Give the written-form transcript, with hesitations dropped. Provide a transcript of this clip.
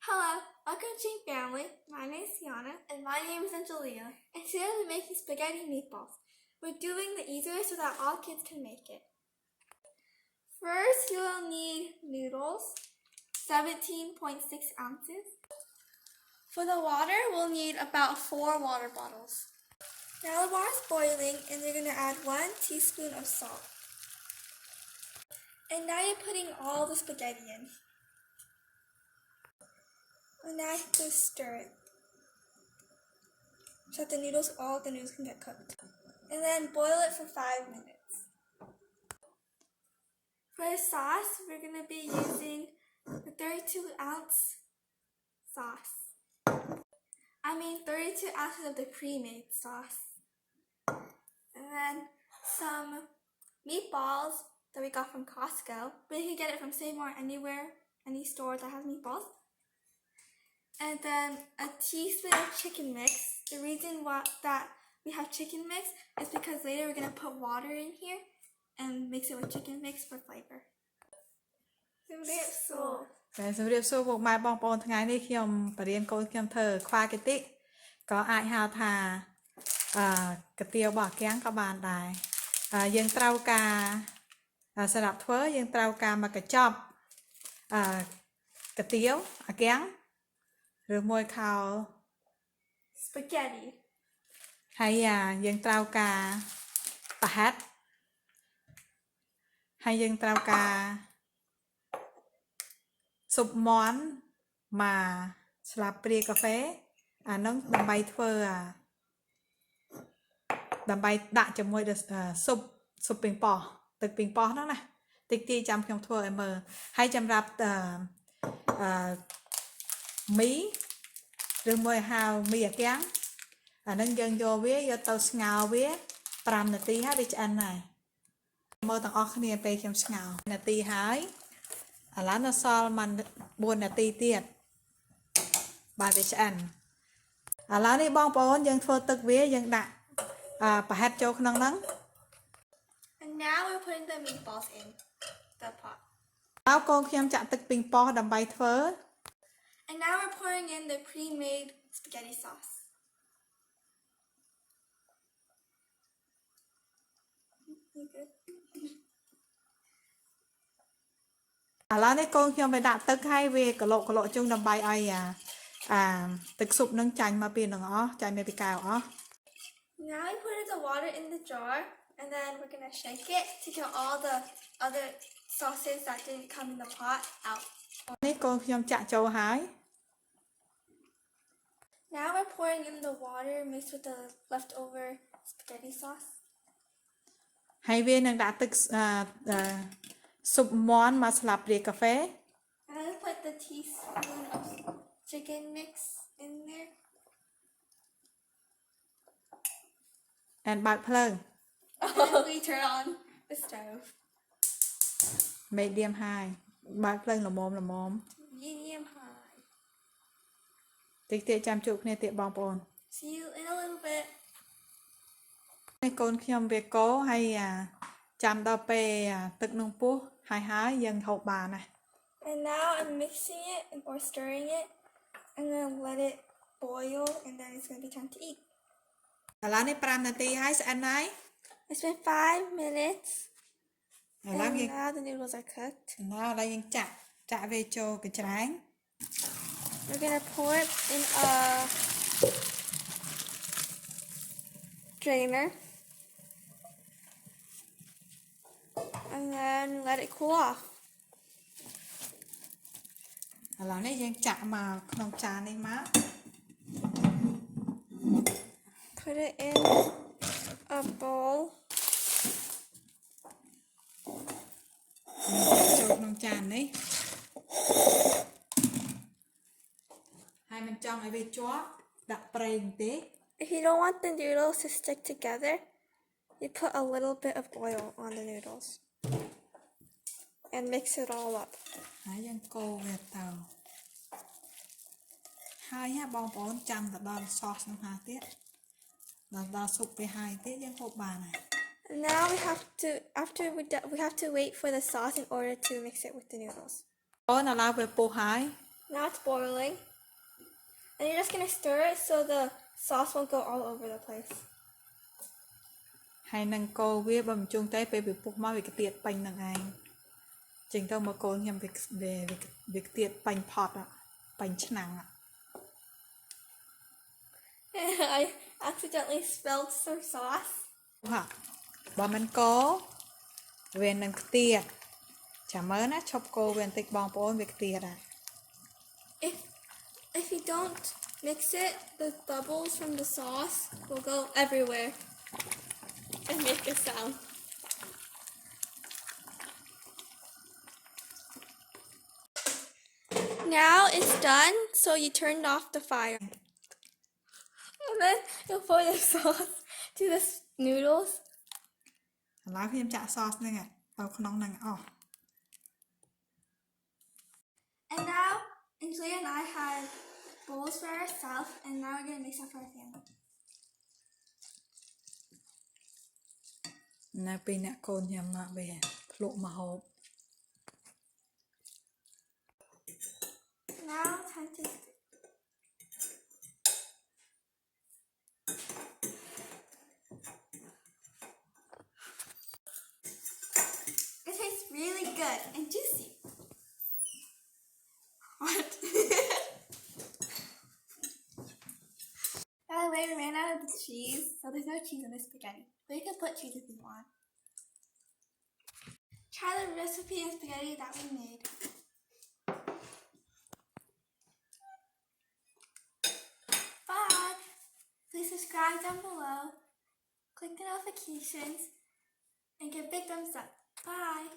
Hello, welcome to Chain Family. My name is Tiana. And my name is Angelia. And today we're making spaghetti meatballs. We're doing the easy way so that all kids can make it. First, you will need noodles, 17.6 ounces. For the water, we'll need about 4 water bottles. Now the water is boiling and you're going to add 1 teaspoon of salt. And now you're putting all the spaghetti in. And now you have to stir it so that all the noodles can get cooked. And then boil it for 5 minutes. For the sauce, we're going to be using the 32-ounce sauce. 32 ounces of the Premade sauce. And then some meatballs that we got from Costco. But you can get it from Save More anywhere, any store that has meatballs. And then a teaspoon of chicken mix. The reason that we have chicken mix is because later we're going to put water in here and mix it with chicken mix for flavor. ជំរាបសួរ ជំរាបសួរពុកម៉ែបងប្អូនថ្ងៃនេះខ្ញុំបរៀនកូនខ្ញុំធ្វើខ្វាយកាតិក៏អាចហៅថាកាទៀវរបស់អាគាំងក៏បានដែរយើងត្រូវការសម្រាប់ធ្វើយើងត្រូវការមកកញ្ចប់កាទៀវអាគាំងឬមួយខោ spaghetti ហើយយើងត្រូវការប្រហិតហើយយើងត្រូវការស៊ុបមាន់មួយស្លាបព្រាកាហ្វេអានោះដើម្បីធ្វើដើម្បីដាក់ជាមួយស៊ុបប៉េងប៉ោះទឹកប៉េងប៉ោះហ្នឹងណាតិចទីចាំខ្ញុំធ្វើឲ្យមើលហើយសម្រាប់មីឬមួយហៅមីអាគាំងអានឹងយើងយកវាយកទៅស្ងោរវា5នាទីហើយវាឆ្អិនហើយមើលទាំងអស់គ្នាពេលខ្ញុំស្ងោរនាទីហើយឥឡូវនៅសល់4នាទីទៀតបាទវាឆ្អិនឥឡូវនេះបងប្អូនយើងធ្វើទឹកវាយើងដាក់ប្រហិតចូលក្នុងហ្នឹង And now we're putting the meatballs in the pot. ហើយកូនខ្ញុំចាក់ទឹកប៉េងប៉ោះដើម្បីធ្វើ And now we're pouring in the pre-made spaghetti sauce. Okay. ឥឡូវនេះកូនខ្ញុំទៅដាក់ទឹកហើយវាកឡុកជុំដើម្បីឲ្យទឹកស៊ុបនឹងចាញ់មកពីនឹងអស់ចាញ់មកពីកែវអស់ Now we put the water in the jar and then we're going to shake it to get all the other sauces that didn't come in the pot out. នេះកូនខ្ញុំចាក់ចូលហើយ Now we're pouring in the water mixed with the leftover spaghetti sauce. ហើយវានឹងដាក់ទឹកស៊ុបមាន់មួយស្លាបព្រាកាហ្វេ And then put the teaspoon of chicken mix in there. and បើកភ្លើង And we turn on the stove. medium high បើកភ្លើងល្មម Medium high. តិចទៀតចាំជួបគ្នាទៀតបងប្អូន See you in a little bit. នេះកូនខ្ញុំវាកោហើយចាំដល់ពេលទឹកនឹងពុះហើយយើងហូបបានណា And now I'm mixing it or stirring it. I'm going to let it boil and then it's going to be time to eat. ឥឡូវនេះ5នាទីហើយស្អិនហើយ It's been 5 minutes. And now the noodles are cooked. ឥឡូវយើងចាក់វាចូលកញ្ច្រែង We're going to pour it in a drainer. And then let it cool off. ឥឡូវនេះយើងចាក់មកក្នុងចាននេះមក Put it in a bowl. ចូលក្នុងចាននេះហើយមិនចង់ឲ្យវាជាប់ដាក់ប្រេងទេ If you don't want the noodles to stick together, you put a little bit of oil on the noodles and mix it all up. ហើយយើងកូរវាទៅហើយបងប្អូនចាំទៅដល់ sauce នោះហើយទៀតដល់ស៊ុបវាហើយទៀតយើងហូបបានហើយ Now we have to wait for the sauce in order to mix it with the noodles. អូនឥឡូវវាពុះហើយ Now it's boiling. And you're just going to stir it so the sauce won't go all over the place. ហើយនឹងកូរវាបើមិនជុងទេពេលវាពុះមកវាខ្ទាតបាញ់នឹងឯងចេញទៅមកកូនខ្ញុំវាខ្ទាតបាញ់ផតបាញ់ឆ្នាំង I accidentally spilled some sauce. ហាបើមិនកូរវានឹងខ្ទាតចាំមើលណាឈប់កូរវាបន្តិចបងប្អូនវាខ្ទាតហើយ If you don't mix it, the bubbles from the sauce will go everywhere and make a sound. Now it's done, so you turned off the fire. And then you'll pour the sauce to the noodles. ឥឡូវខ្ញុំចាក់ sauce ហ្នឹងទៅក្នុងហ្នឹងអស់ And now, Angelia and I had bowls for ourselves, and now we're going to mix up for our family. នៅពេលអ្នកកូនខ្ញុំមកវាភ្លក់មកហូប Now, time to taste it. It tastes really good and juicy. What? By the way, we ran out of the cheese, so there's no cheese in this spaghetti. But you can put cheese if you want. Try the recipe of spaghetti that we made. Bye! Please subscribe down below, click the notifications, and give big thumbs up. Bye!